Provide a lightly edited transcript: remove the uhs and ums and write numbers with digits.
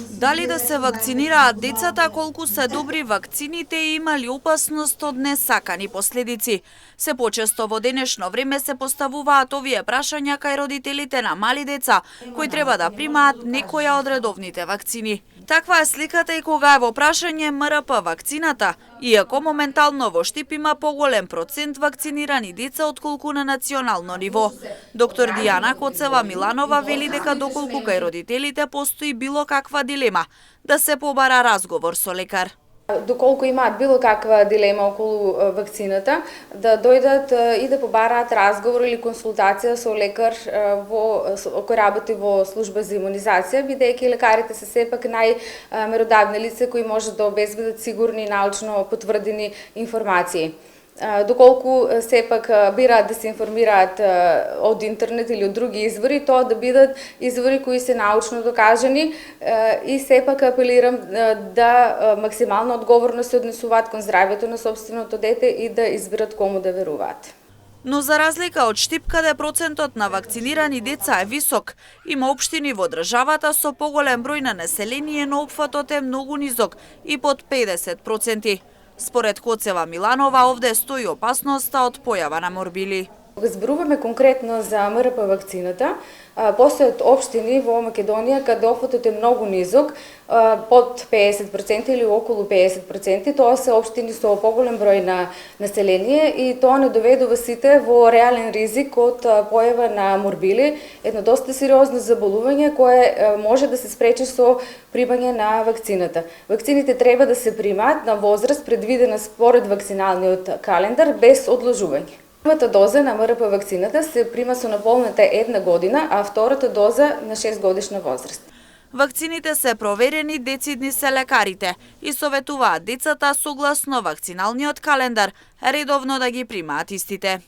Дали да се вакцинираат децата, колку се добри вакцините и има ли опасност од несакани последици? Се почесто во денешно време се поставуваат овие прашања кај родителите на мали деца, кои треба да примаат некоја од редовните вакцини. Таква е сликата и кога е во прашање МРП вакцината, иако моментално во Штип има поголем процент вакцинирани деца отколку на национално ниво. Доктор Дијана Коцева-Миланова вели дека доколку кај родителите постои било каква дилема, да се побара разговор со лекар. Доколку имаат било каква дилема околу вакцината, да дојдат и да побараат разговор или консултација со лекар кој работи во служба за имунизација, бидејќи лекарите се сепак најмеродавни лица кои можат да обезбедат сигурни и научно потврдени информации. Доколку сепак бираат да се информираат од интернет или од други извори, тоа да бидат извори кои се научно докажани и сепак апелирам да максимално одговорно се однесуваат кон здравјето на сопственото дете и да изберат кому да веруваат. Но за разлика од Штип, каде процентот на вакцинирани деца е висок, има општини во државата со поголем број на население, но опфатот е многу низок и под 50%. Според Коцева-Миланова, овде стои опасноста од појава на морбили. Кога зборуваме конкретно за МРП вакцината, постојат општини во Македонија каде опфатот е многу низок, под 50% или околу 50%. Тоа се општини со поголем број на население и тоа не доведува сите во реален ризик од појава на морбили, едно доста сериозно заболување кое може да се спречи со примање на вакцината. Вакцините треба да се примаат на возраст предвидена според вакциналниот календар без одложување. Првата доза на МРП вакцината се прима со наполната 1 година, а втората доза на 6 годишна возраст. Вакцините се проверени, децидни се лекарите и советуваат децата согласно вакциналниот календар редовно да ги примаат истите.